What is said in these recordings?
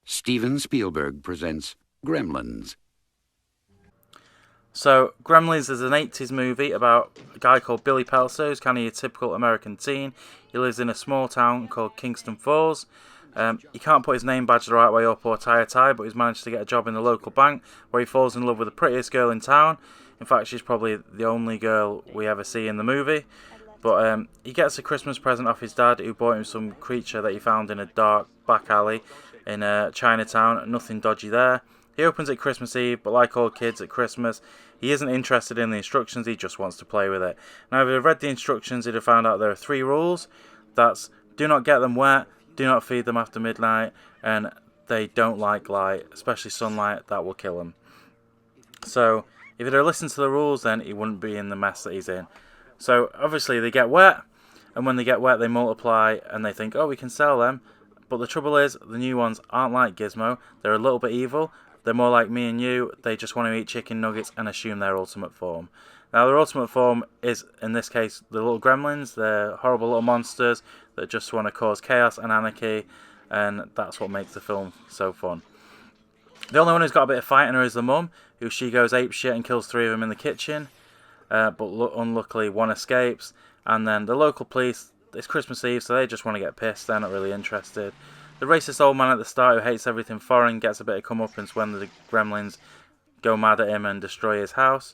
Steven Spielberg presents Gremlins. So, Gremlins is an 80s movie about a guy called Billy Peltzer, who's kind of your typical American teen. He lives in a small town called Kingston Falls. He can't put his name badge the right way up or tie a tie, but he's managed to get a job in the local bank where he falls in love with the prettiest girl in town. In fact, she's probably the only girl we ever see in the movie. But he gets a Christmas present off his dad, who bought him some creature that he found in a dark back alley in Chinatown. Nothing dodgy there. He opens it Christmas Eve, but like all kids at Christmas, he isn't interested in the instructions, he just wants to play with it. Now, if he'd read the instructions, he'd have found out there are 3 rules. That's, do not get them wet, do not feed them after midnight, and they don't like light, especially sunlight, that will kill them. So, if he'd have listened to the rules, then he wouldn't be in the mess that he's in. So, obviously, they get wet, and when they get wet, they multiply, and they think, oh, we can sell them. But the trouble is, the new ones aren't like Gizmo, they're a little bit evil. They're more like me and you. They just want to eat chicken nuggets and assume their ultimate form. Now, their ultimate form is, in this case, the little gremlins. They're horrible little monsters that just want to cause chaos and anarchy, and that's what makes the film so fun. The only one who's got a bit of fight in her is the mum, who she goes apeshit and kills 3 of them in the kitchen. But unluckily, one escapes. And then the local police, it's Christmas Eve, so they just want to get pissed. They're not really interested. The racist old man at the start who hates everything foreign gets a bit of comeuppance when the gremlins go mad at him and destroy his house.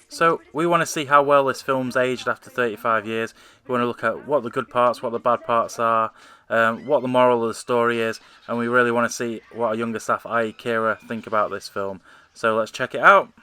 So we want to see how well this film's aged after 35 years. We want to look at what the good parts, what the bad parts are, what the moral of the story is, and we really want to see what our younger staff, i.e. Keira, think about this film. So let's check it out.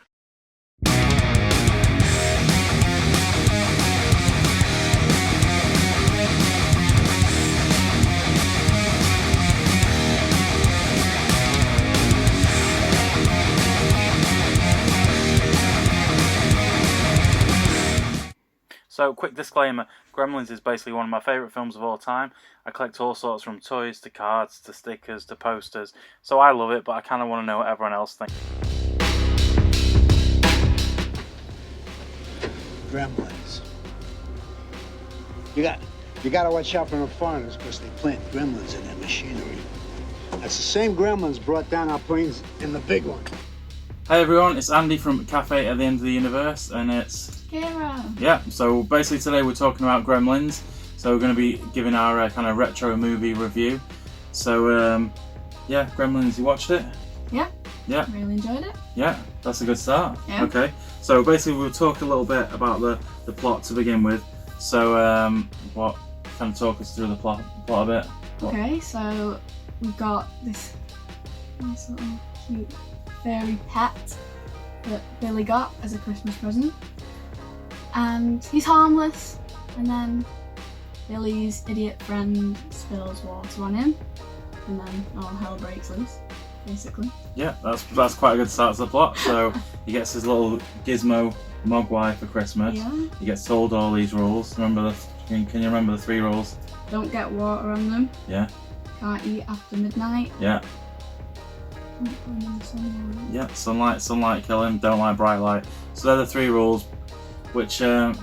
So, quick disclaimer, Gremlins is basically one of my favourite films of all time. I collect all sorts from toys to cards to stickers to posters. So I love it, but I kind of want to know what everyone else thinks. Gremlins. You gotta watch out for the foreigners because they plant gremlins in their machinery. That's the same gremlins brought down our planes in the big one. Hey everyone, it's Andy from Cafe at the End of the Universe, and it's Keira. Yeah, so basically today we're talking about Gremlins. So we're going to be giving our kind of retro movie review. So, yeah, Gremlins, you watched it? Yeah. Yeah. Really enjoyed it. Yeah, that's a good start. Yeah. Okay, so basically we'll talk a little bit about the plot to begin with. So, what kind of talk us through the plot a bit? Okay, so we've got this nice little cute fairy pet that Billy got as a Christmas present. And he's harmless, and then Billy's idiot friend spills water on him, and then all hell breaks loose, basically. Yeah, that's quite a good start to the plot. So he gets his little gizmo mogwai for Christmas. Yeah. He gets told all these rules. Can you remember the 3 rules? Don't get water on them. Yeah. Can't eat after midnight. Yeah. Don't put them in the sunlight. Yeah, sunlight kill him, don't like bright light. So they're the 3 rules, which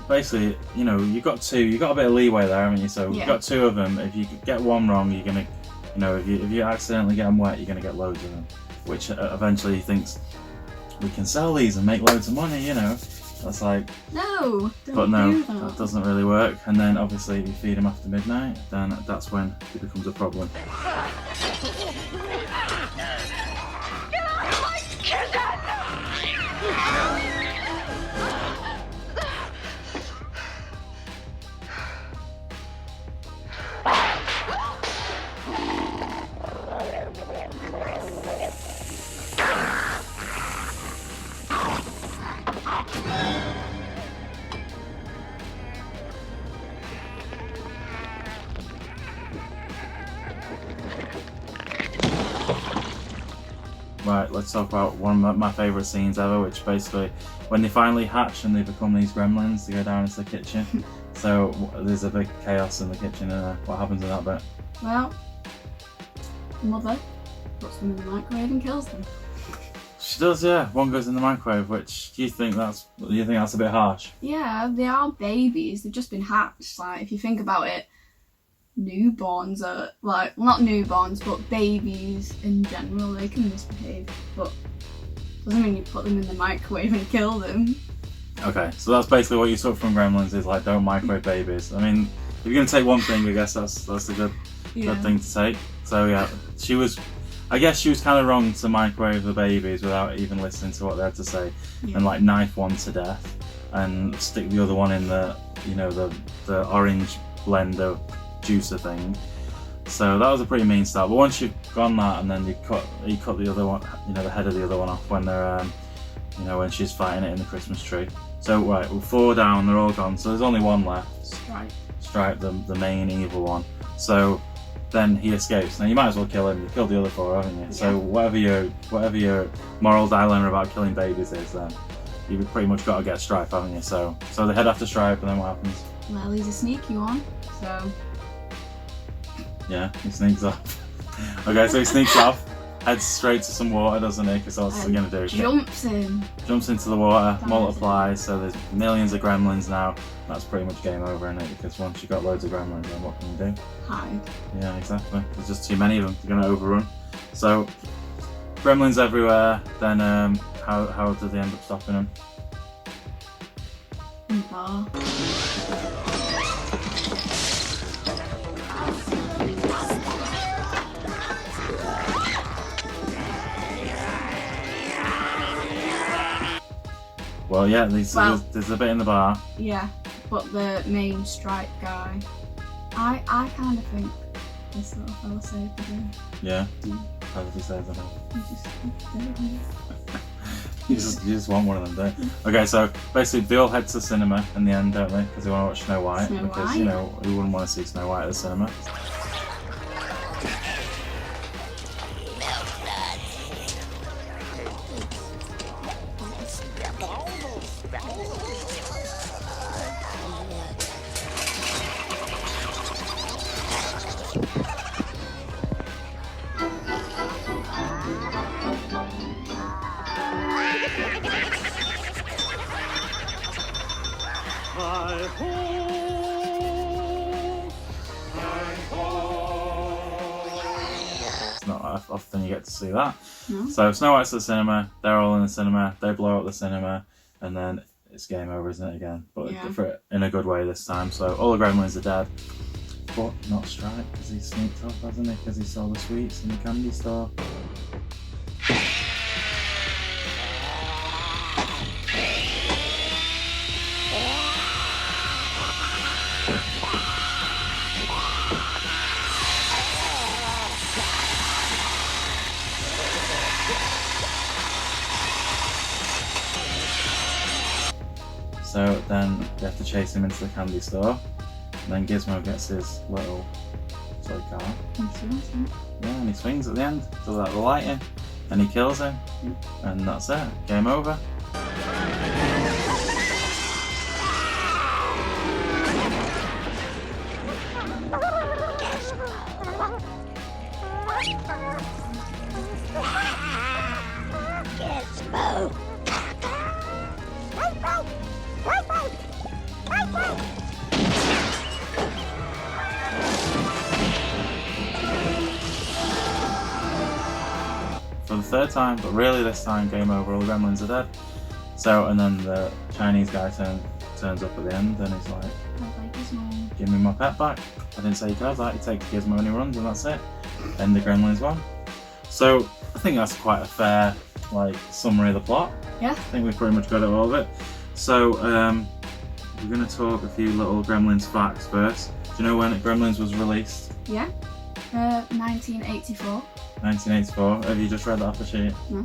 basically, you know, you got a bit of leeway there, haven't you? So you've got 2 of them. If you get one wrong, you're gonna, you know, if you accidentally get them wet, you're gonna get loads of them. Which eventually he thinks, we can sell these and make loads of money, you know. That's like, no, but no, do that doesn't really work. And then obviously if you feed him after midnight, then that's when it becomes a problem. Right, let's talk about one of my favourite scenes ever, which basically, when they finally hatch and they become these gremlins, they go down into the kitchen. So there's a big chaos in the kitchen, and what happens in that bit? Well, Mother puts them in the microwave and kills them. She does, yeah. One goes in the microwave, which do you think that's a bit harsh? Yeah, they are babies. They've just been hatched. Like, if you think about it, newborns are like, well, not newborns, but babies in general, they can misbehave, but doesn't mean you put them in the microwave and kill them. Okay, so that's basically what you took from Gremlins, is like, don't microwave babies. I mean, if you're gonna take one thing, I guess that's a good thing to take. So yeah, I guess she was kind of wrong to microwave the babies without even listening to what they had to say, and like knife one to death and stick the other one in the, you know, the orange blender juicer thing. So that was a pretty mean start. But once you've gone that, and then he cut the other one, you know, the head of the other one off when they're, you know, when she's fighting it in the Christmas tree. So right, we're 4 down, they're all gone. So there's only one left. Stripe, the main evil one. So then he escapes. Now you might as well kill him. You killed the other 4, haven't you? Yeah. So whatever your moral dilemma about killing babies is, then you've pretty much got to get Stripe, haven't you? So they head after Stripe, and then what happens? Well, he's a sneaky one, so yeah, he sneaks off. Okay, so he sneaks off, heads straight to some water, doesn't he? Because that's what he's gonna do. Jumps into the water, multiplies. So there's millions of gremlins now. That's pretty much game over, isn't it? Because once you've got loads of gremlins, then what can you do? Hide. Yeah, exactly. There's just too many of them. They're gonna overrun. So gremlins everywhere. Then how did they end up stopping them? In the bar. Well, yeah, there's a bit in the bar. Yeah, but the main Stripe guy, I kind of think this little fella saved the day. Yeah? How did he save the day? You just want one of them, don't you? Okay, so basically they all head to the cinema in the end, don't they? Because they want to watch Snow White. Because, you know, who wouldn't want to see Snow White at the cinema? It's not often you get to see that. No. So Snow White's at the cinema, they're all in the cinema, they blow up the cinema, and then it's game over, isn't it, again? But in a good way this time. So all the gremlins are dead, but not Stripe, because he sneaked off, hasn't he? Because he saw the sweets in the candy store. So then they have to chase him into the candy store, and then Gizmo gets his little toy car. Yeah, and he swings at the end to let the light in, and he kills him, and that's it. Game over. For the 3rd time, but really this time game over, all the gremlins are dead. So, and then the Chinese guy turns up at the end, and he's like, give me my pet back. I didn't say you could have that. He takes Gizmo and he runs, and that's it. And the gremlins won. So I think that's quite a fair summary of the plot. Yeah. I think we've pretty much got all of it. So we're going to talk a few little Gremlins facts first. Do you know when Gremlins was released? Yeah. 1984. 1984. Have you just read that off the sheet? No.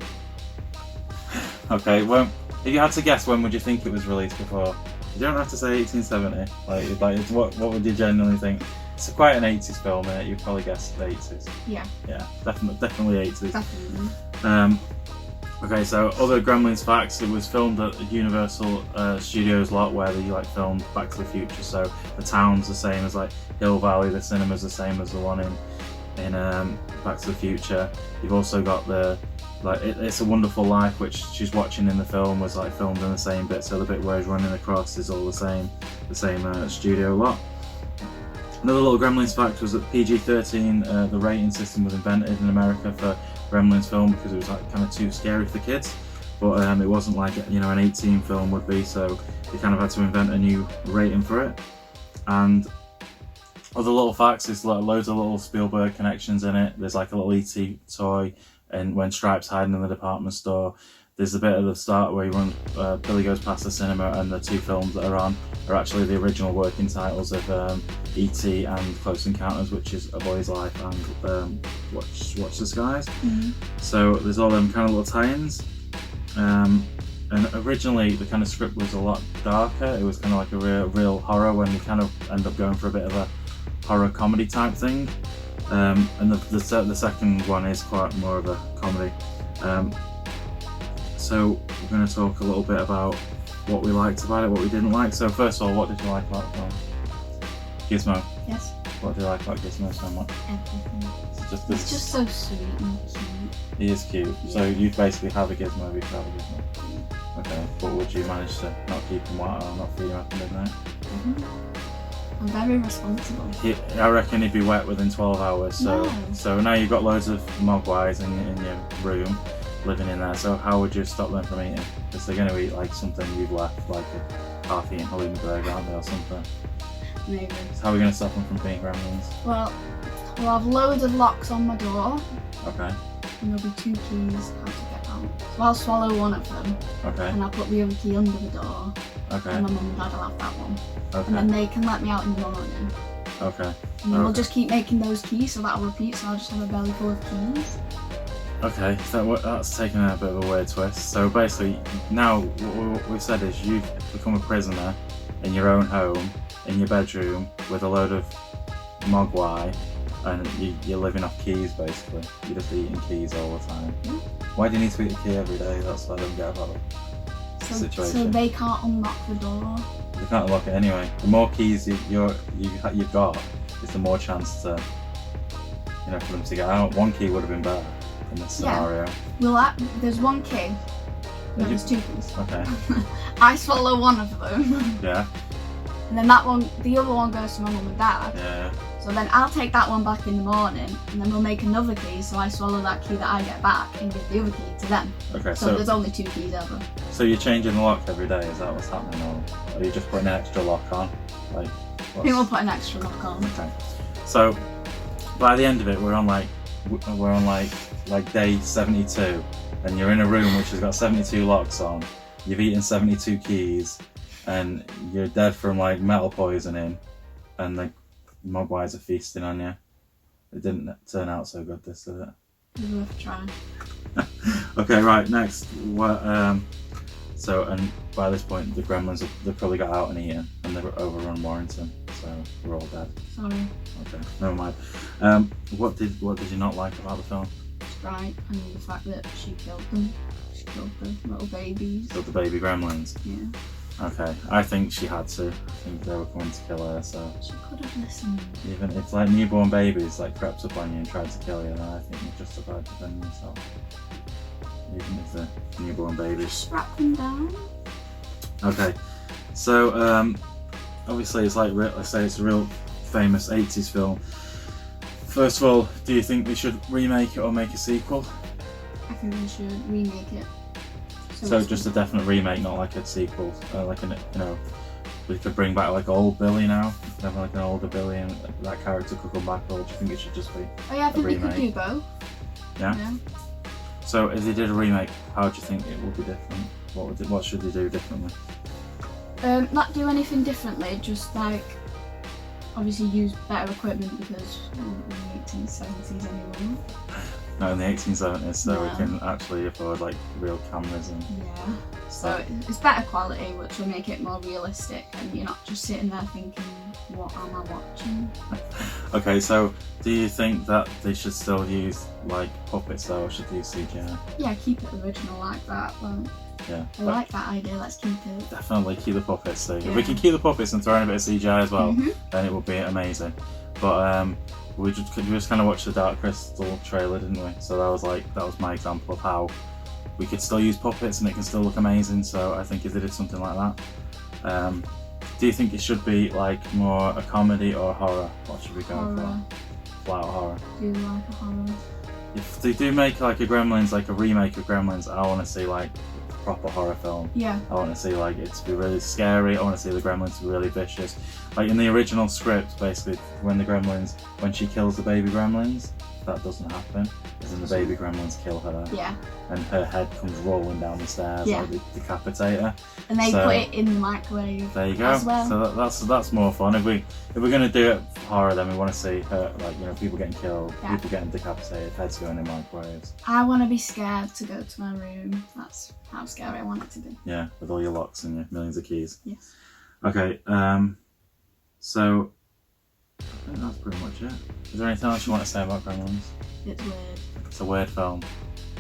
Okay, well, if you had to guess, when would you think it was released before? You don't have to say 1870. What would you genuinely think? It's quite an 80s film, innit? You'd probably guess the 80s. Yeah. Yeah, definitely 80s. Definitely. Okay, so other Gremlins facts. It was filmed at Universal Studios lot, where they filmed Back to the Future. So the town's the same as Hill Valley. The cinema's the same as the one in Back to the Future. You've also got the It's a Wonderful Life, which she's watching in the film, was filmed in the same bit. So the bit where he's running across is all the same studio lot. Another little Gremlins fact was that PG-13, the rating system was invented in America for Gremlins film because it was like kind of too scary for kids. But it wasn't like, you know, an 18 film would be, so they kind of had to invent a new rating for it. And other little facts is loads of little Spielberg connections in it. There's like a little E.T. toy, and when Stripe's hiding in the department store, there's a bit at the start where Billy goes past the cinema, and the two films that are on are actually the original working titles of E.T. and Close Encounters, which is A Boy's Life, and Watch the Skies. Mm-hmm. So there's all them kind of little tie-ins. And originally the kind of script was a lot darker. It was kind of like a real horror, when we kind of end up going for a bit of a horror comedy type thing. And the second one is quite more of a comedy. So we're going to talk a little bit about what we liked about it, what we didn't like. So first of all, what did you like about the film? Gizmo. Yes. What do you like about Gizmo so much? Everything. It's just so sweet and cute. He is cute. Yeah. So you basically have a Gizmo, you have a Gizmo. Yeah. Okay, but would you manage to not keep him wet or not feed him after midnight? Mm-hmm. I'm very responsible. I reckon he'd be wet within 12 hours. So now you've got loads of mogwais in your room, living in there. So how would you stop them from eating? Because they're going to eat like something you've left, like a half-eaten halloumi burger, aren't they, or something? Maybe. So how are we going to stop them from being gremlins? Well, I'll have loads of locks on my door. Okay. And there'll be 2 keys how to get out. So I'll swallow one of them. Okay. And I'll put the other key under the door. Okay. And my mum and dad will have that one. Okay. And then they can let me out in the morning. Okay. And then we'll just keep making those keys, so that'll repeat, so I'll just have a belly full of keys. Okay, that's taken a bit of a weird twist. So basically, now what we've said is you've become a prisoner in your own home, in your bedroom, with a load of mogwai, and you're living off keys basically. You're just eating keys all the time. Yeah. Why do you need to eat a key every day? That's what I don't get about the situation. So they can't unlock the door. You can't unlock it anyway. The more keys you've got, it's the more chance to, for them to get out. One key would have been better in this scenario. Yeah. Well, there's one key. No, there's 2 keys. Okay. I swallow one of them. Yeah. And then the other one goes to my mum and dad. Yeah. So then I'll take that one back in the morning, and then we'll make another key, so I swallow that key that I get back and give the other key to them. Okay, so there's only 2 keys ever. So you're changing the lock every day, is that what's happening, or are you just putting an extra lock on? I think we'll put an extra lock on. Okay. So by the end of it, we're on like day 72, and you're in a room which has got 72 locks on. You've eaten 72 keys, and you're dead from like metal poisoning, and the mogwais are feasting on you. It didn't turn out so good, this, did it? It was worth trying. Okay, right, next. And by this point, the Gremlins, they've probably got out and eaten, and they've overrun Warrington, so we're all dead. Sorry. Okay, never mind. What did you not like about the film? Right, and the fact that she killed them. She killed the little babies. Killed the baby Gremlins? Yeah. Okay, I think she had to. I think they were coming to kill her, so... She could have listened. Even if like newborn babies like crept up on you and tried to kill you, then I think you're justified defending yourself. Even if they're newborn babies. Strap them down. Okay, so obviously it's like, let's say it's a real famous 80s film. First of all, do you think we should remake it or make a sequel? I think we should remake it. So just a definite remake, not like a sequel. We could bring back like old Billy now. Have like an older Billy and that character could come back, or do you think it should just be Oh yeah, I think we remake? could do both. Yeah? So if they did a remake, how do you think it would be different? What should they do differently? Not do anything differently, just like obviously use better equipment, because in the 1870s anyway. No, in the 1870s, so No. we can actually afford like real cameras and... Yeah. So it's better quality, which will make it more realistic, and you're not just sitting there thinking, what am I watching? Okay, so do you think that they should still use like puppets though, or should they use CGI? Yeah, keep it original like that. Like, Yeah. I like that idea, let's keep it. Definitely keep the puppets. So Yeah. if we can keep the puppets and throw in a bit of CGI as well, then it would be amazing. But we just kind of watched the Dark Crystal trailer, didn't we? So that was my example of how we could still use puppets and it can still look amazing. So I think if they did something like that, Do you think it should be like more a comedy or a horror? What should we go Horror. for? Flat out horror. Do you like a horror? If they do make like a Gremlins, like a remake of Gremlins, I want to see like a proper horror film. Yeah. I want to see like it to be really scary. I want to see the Gremlins to be really vicious. Like in the original script, basically, when she kills the baby Gremlins, that doesn't happen. As in the baby Gremlins kill her. Yeah. And her head comes rolling down the stairs, Yeah. like they decapitate her. And they put it in the microwave. There you go. As well. So that's more fun. If we're gonna do it horror, then we want to see her, like, you know, people getting killed, people getting decapitated, heads going in microwaves. I want to be scared to go to my room. That's how scary I want it to be. Yeah, with all your locks and your millions of keys. Yes. Okay. So I think that's pretty much it. Is there anything else you want to say about Gremlins? It's weird. It's a weird film.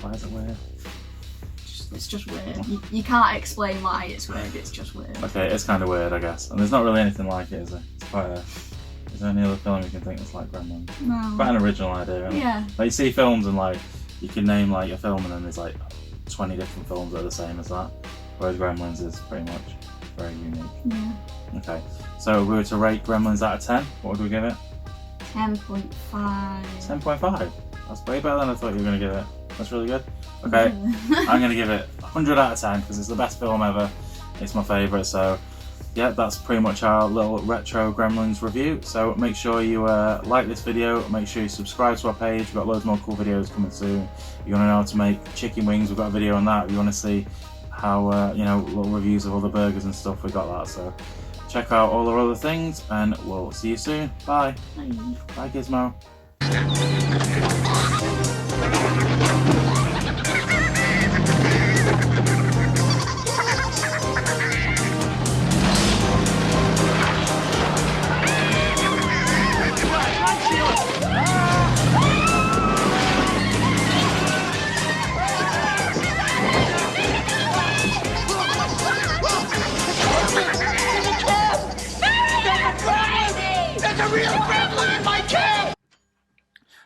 Why is it weird? It's just weird. You can't explain why it's weird. It's just weird. Okay, it's kind of weird, I guess. And there's not really anything like it, is there? It's quite a... Is there any other film you can think that's like Gremlins? No. Quite an original idea, isn't it? Yeah. Like you see films and like you can name like a film and then there's like 20 different films that are the same as that. Whereas Gremlins is pretty much very unique. Yeah. Okay, so if we were to rate Gremlins out of 10, what would we give it? 10.5. 10.5. That's way better than I thought you were going to give it. That's really good. Okay, I'm going to give it 100 out of 10 because it's the best film ever. It's my favourite, so yeah, that's pretty much our little retro Gremlins review. So make sure you like this video, make sure you subscribe to our page. We've got loads more cool videos coming soon. If you want to know how to make chicken wings, we've got a video on that. If you want to see how, you know, little reviews of other burgers and stuff, we got that. So check out all our other things and we'll see you soon. Bye. Bye. Bye, Gizmo.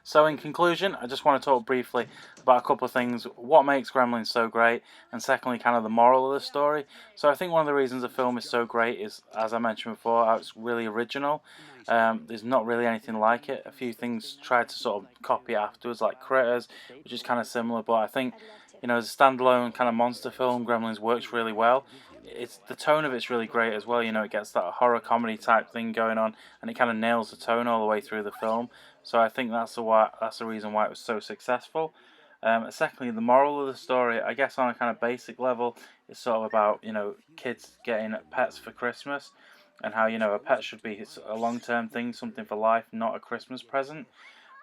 So in conclusion, I just want to talk briefly about a couple of things. What makes Gremlins so great, and secondly, kind of the moral of the story. So I think one of the reasons the film is so great is, as I mentioned before, how it's really original. There's not really anything like it. A few things tried to sort of copy it afterwards, like Critters, which is kind of similar. But I think, you know, as a standalone kind of monster film, Gremlins works really well. The tone of it's really great as well. You know, it gets that horror comedy type thing going on, and it kind of nails the tone all the way through the film. So I think that's the reason why it was so successful. Secondly, the moral of the story, I guess on a kind of basic level, is sort of about, you know, kids getting pets for Christmas, and how, you know, a pet should be a long-term thing, something for life, not a Christmas present.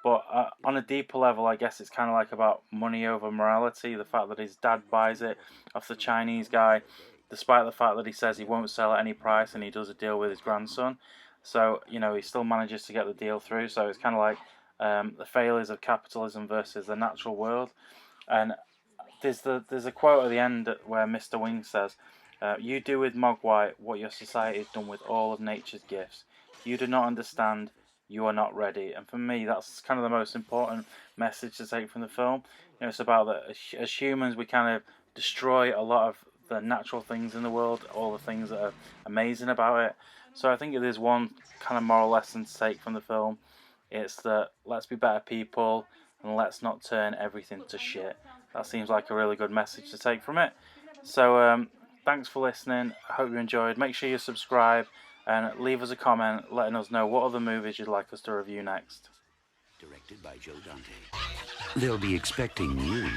But on a deeper level, I guess it's kind of like about money over morality. The fact that his dad buys it off the Chinese guy, despite the fact that he says he won't sell at any price, and he does a deal with his grandson. So, you know, he still manages to get the deal through. So it's kind of like the failures of capitalism versus the natural world. And there's a quote at the end where Mr. Wing says, "You do with Mogwai what your society has done with all of nature's gifts. You do not understand. You are not ready." And for me, that's kind of the most important message to take from the film. You know, it's about that as humans, we kind of destroy a lot of the natural things in the world, all the things that are amazing about it. So I think if there's one kind of moral lesson to take from the film, it's that let's be better people and let's not turn everything to shit. That seems like a really good message to take from it. So thanks for listening. I hope you enjoyed. Make sure you subscribe and leave us a comment letting us know what other movies you'd like us to review next. Directed by Joe Dante. They'll be expecting you.